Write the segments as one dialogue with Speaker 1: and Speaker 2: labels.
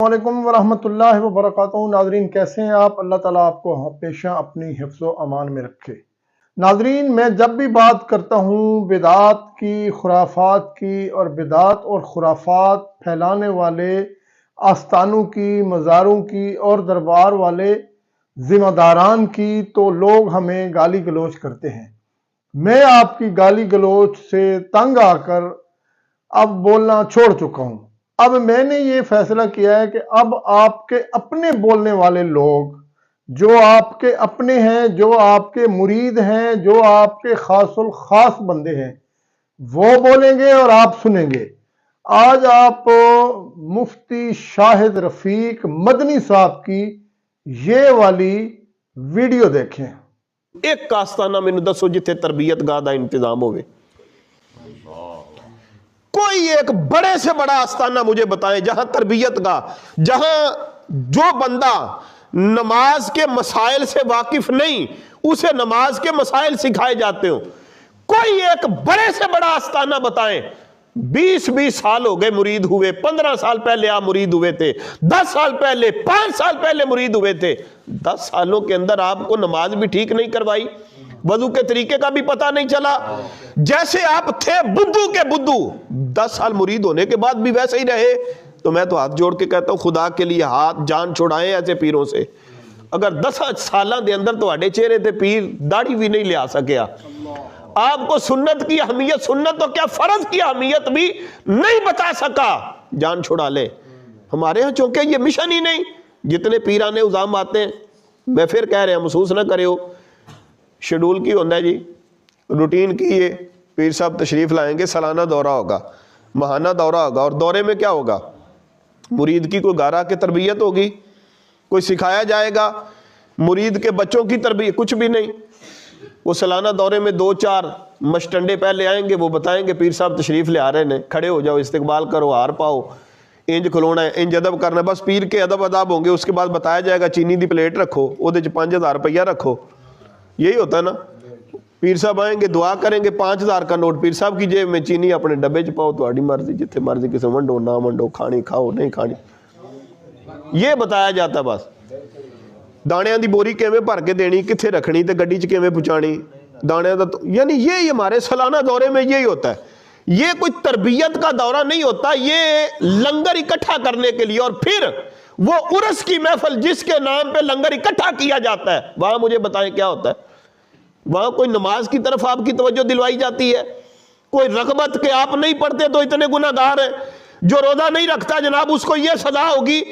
Speaker 1: वालेकुम वरहमतुल्लाहि वबरकातुहू। नाजरीन कैसे हैं आप? अल्लाह ताला आपको हमेशा अपनी हिफ्ज़ व अमान में रखे। नाजरीन मैं जब भी बात करता हूँ बिदात की, खुराफात की और बिदात और खुराफात फैलाने वाले आस्थानों की, मज़ारों की और दरबार वाले ज़िम्मेदारान की, तो लोग हमें गाली गलौज करते हैं। मैं आपकी गाली गलौज से तंग आकर अब बोलना छोड़ चुका हूं। अब मैंने ये फैसला किया है कि अब आपके अपने बोलने वाले लोग, जो आपके अपने हैं, जो आपके मुरीद हैं, जो आपके खासुल खास बंदे हैं, वो बोलेंगे और आप सुनेंगे। आज आप मुफ्ती शाहिद रफीक मदनी साहब की ये वाली वीडियो देखें।
Speaker 2: एक कास्ताना मैनू दसो जिथे तरबियत गाह दा इंतजाम होवे। कोई एक बड़े से बड़ा आस्थाना मुझे बताएं जहां तरबियत गाह, जहां जो बंदा नमाज के मसाइल से वाकिफ नहीं उसे नमाज के मसाइल सिखाए जाते हो। कोई एक बड़े से बड़ा आस्थाना बताएं। 20-20 साल हो गए मुरीद हुए, 15 साल पहले आप मुरीद हुए थे, 10 साल पहले, 5 साल पहले मुरीद हुए थे। 10 सालों के अंदर आपको नमाज भी ठीक नहीं करवाई, वजू के तरीके का भी पता नहीं चला। जैसे आप थे बुद्धू के बुद्धू, 10 साल मुरीद होने के बाद भी वैसे ही रहे। तो मैं तो हाथ जोड़ के कहता हूं, खुदा के लिए हाथ जान छुड़ाएं ऐसे पीरों से। अगर 10 साल के अंदर तो चेहरे ते पीर दाढ़ी भी नहीं लिया सकिया, आपको सुन्नत की अहमियत, सुन्नत तो क्या फर्ज की अहमियत भी नहीं बता सका, जान छुड़ा ले। हमारे यहाँ चूंकि ये मिशन ही नहीं, जितने पीराने उजाम आते हैं, मैं फिर कह रहा महसूस ना करे हो, शेड्यूल की होता है जी, रूटीन की है। पीर साहब तशरीफ लाएंगे, सालाना दौरा होगा, माहाना दौरा होगा, और दौरे में क्या होगा? मुरीद की कोई गारा की तरबियत होगी, कोई सिखाया जाएगा, मुरीद के बच्चों की तरबियत कुछ भी नहीं। वो सालाना दौरे में 2-4 मस्टंडे पहले आएंगे, वो बताएंगे पीर साहब तशरीफ ले आ रहे हैं, खड़े हो जाओ, इस्तकबाल करो, हार पाओ, इंज खलोना है, इंज अदब करना है। बस पीर के अदब अदाब होंगे। उसके बाद बताया जाएगा चीनी की प्लेट रखो, वो 5000 रुपया रखो। यही होता है ना। पीर साहब आएंगे, दुआ करेंगे, 5000 का नोट पीर साहब की जेब में, चीनी अपने डब्बे च पाओ, तुम्हारी मर्जी, जिथे मर्जी किसी वंडो ना वंडो, खानी खाओ नहीं खानी, ये बताया जाता। बस दाणियां दी बोरी किवें भर के देनी, किथे रखनी, ते गड्डी च किवें पहुंचानी, दाणियां दा यानी ये हमारे सालाना दौरे में यही होता है। ये कोई तरबियत का दौरा नहीं होता, ये लंगर इकट्ठा करने के लिए। और फिर वो उर्स की महफिल जिसके नाम पे लंगर इकट्ठा किया जाता है, वहां मुझे बताएं क्या होता है? वहां कोई नमाज की तरफ आपकी तवज्जो दिलवाई जाती है, कोई रगबत के आप नहीं पढ़ते तो इतने गुनाहगार हैं, जो रोजा नहीं रखता जनाब उसको ये सजा होगी।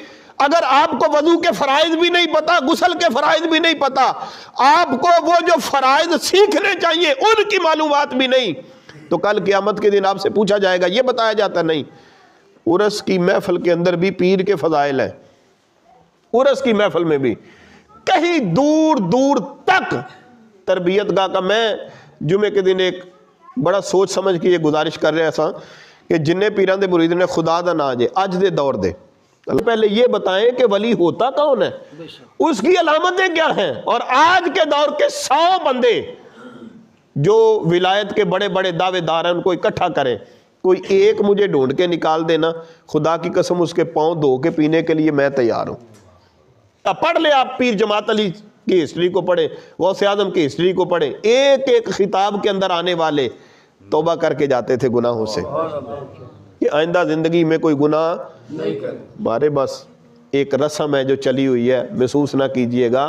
Speaker 2: अगर आपको वजू के फराइज भी नहीं पता, गुस्ल के फराइज भी नहीं पता, आपको वो जो फराइज सीखने चाहिए उनकी मालूमात भी नहीं, तो कल क़यामत के दिन आपसे पूछा जाएगा। ये बताया जाता नहीं। उर्स की महफिल के अंदर भी पीर के फजाइल हैं, उर्स की महफिल में भी कहीं दूर दूर तक तरबियत गाह का। मैं जुमे के दिन एक बड़ा सोच समझ के ये गुजारिश कर रहा था कि जिन्ने पीरां दे मुरीद ने खुदा दा ना जे अज दे दौर दे, पहले ये बताएं कि वली होता कौन है, उसकी अलामतें क्या हैं। और आज के दौर के 100 बंदे जो विलायत के बड़े बड़े दावेदार हैं उनको इकट्ठा करें, कोई एक मुझे ढूंढ के निकाल देना, खुदा की कसम उसके पांव धो के पीने के लिए मैं तैयार हूं। पढ़ ले आप, पीर जमात अली की हिस्ट्री को पढ़े, गौसे आजम की हिस्ट्री को पढ़े, एक एक खिताब के अंदर आने वाले तौबा करके जाते थे गुनाहों से कि आइंदा जिंदगी में कोई गुनाह नहीं करे। बारे बस एक रस्म है जो चली हुई है, महसूस ना कीजिएगा।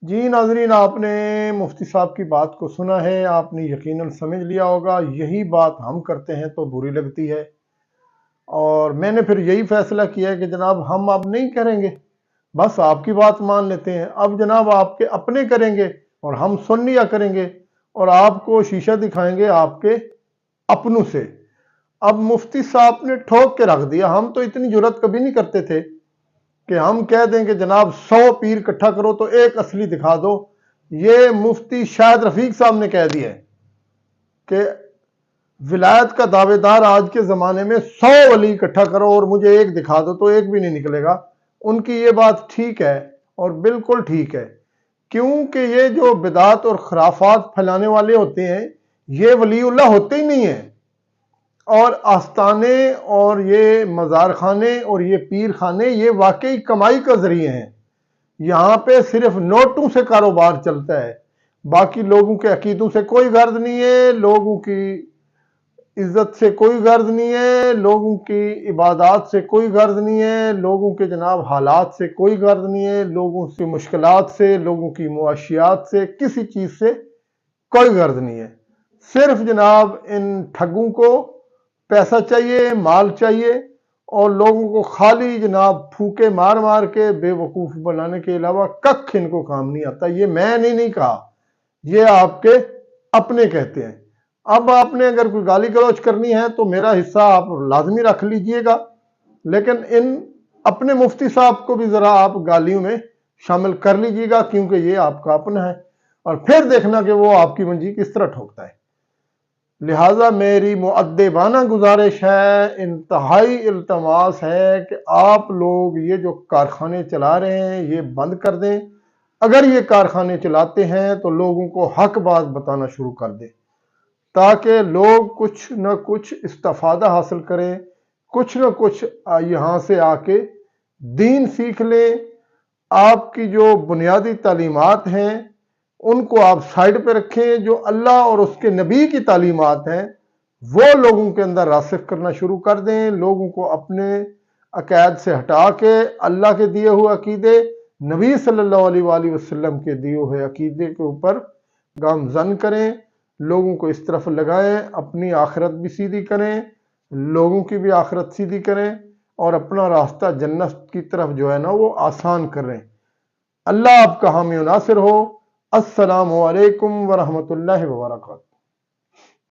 Speaker 1: जी नाजरीन, आपने मुफ्ती साहब की बात को सुना है, आपने यकीनन समझ लिया होगा। यही बात हम करते हैं तो बुरी लगती है, और मैंने फिर यही फैसला किया है कि जनाब हम अब नहीं करेंगे, बस आपकी बात मान लेते हैं। अब जनाब आपके अपने करेंगे और हम सुन लिया करेंगे और आपको शीशा दिखाएंगे आपके अपनों से। अब मुफ्ती साहब ने ठोक के रख दिया। हम तो इतनी जुर्रत कभी नहीं करते थे कि हम कह दें कि जनाब 100 पीर इकट्ठा करो तो एक असली दिखा दो। ये मुफ्ती शाहिद रफीक साहब ने कह दिया है कि विलायत का दावेदार आज के ज़माने में 100 वली इकट्ठा करो और मुझे एक दिखा दो, तो एक भी नहीं निकलेगा। उनकी ये बात ठीक है और बिल्कुल ठीक है, क्योंकि ये जो बिदात और खुराफात फैलाने वाले होते हैं ये वलीउल्लाह होते ही नहीं है। اور آستانے اور یہ مزار خانے اور یہ پیر خانے یہ واقعی کمائی کا ذریعہ ہیں. یہاں پہ صرف نوٹوں سے کاروبار چلتا ہے، باقی لوگوں کے عقیدوں سے کوئی غرض نہیں ہے، لوگوں کی عزت سے کوئی غرض نہیں ہے، لوگوں کی عبادات سے کوئی غرض نہیں ہے، لوگوں کے جناب حالات سے کوئی غرض نہیں ہے، لوگوں کی مشکلات سے، لوگوں کی معاشیات سے، کسی چیز سے کوئی غرض نہیں ہے. صرف جناب ان ٹھگوں کو پیسہ چاہیے، مال چاہیے، اور لوگوں کو خالی جناب پھوکے مار مار کے بے وقوف بنانے کے علاوہ ککھ ان کو کام نہیں آتا. یہ میں نے نہیں کہا، یہ آپ کے اپنے کہتے ہیں. اب آپ نے اگر کوئی گالی گلوچ کرنی ہے تو میرا حصہ آپ لازمی رکھ لیجئے گا، لیکن ان اپنے مفتی صاحب کو بھی ذرا آپ گالیوں میں شامل کر لیجئے گا، کیونکہ یہ آپ کا اپنا ہے، اور پھر دیکھنا کہ وہ آپ کی منجی کس طرح ٹھوکتا ہے. لہٰذا میری مؤدبانہ گزارش ہے، انتہائی التماس ہے کہ آپ لوگ یہ جو کارخانے چلا رہے ہیں یہ بند کر دیں. اگر یہ کارخانے چلاتے ہیں تو لوگوں کو حق بات بتانا شروع کر دیں، تاکہ لوگ کچھ نہ کچھ استفادہ حاصل کریں، کچھ نہ کچھ یہاں سے آ کے دین سیکھ لیں. آپ کی جو بنیادی تعلیمات ہیں ان کو آپ سائیڈ پہ رکھیں، جو اللہ اور اس کے نبی کی تعلیمات ہیں وہ لوگوں کے اندر راسخ کرنا شروع کر دیں. لوگوں کو اپنے عقائد سے ہٹا کے اللہ کے دیے ہوئے عقیدے، نبی صلی اللہ علیہ وآلہ وسلم کے دیے ہوئے عقیدے کے اوپر گامزن کریں، لوگوں کو اس طرف لگائیں، اپنی آخرت بھی سیدھی کریں، لوگوں کی بھی آخرت سیدھی کریں، اور اپنا راستہ جنت کی طرف جو ہے نا وہ آسان کریں. اللہ آپ کا حامی و ناصر ہو. السلام علیکم ورحمۃ اللہ وبرکاتہ.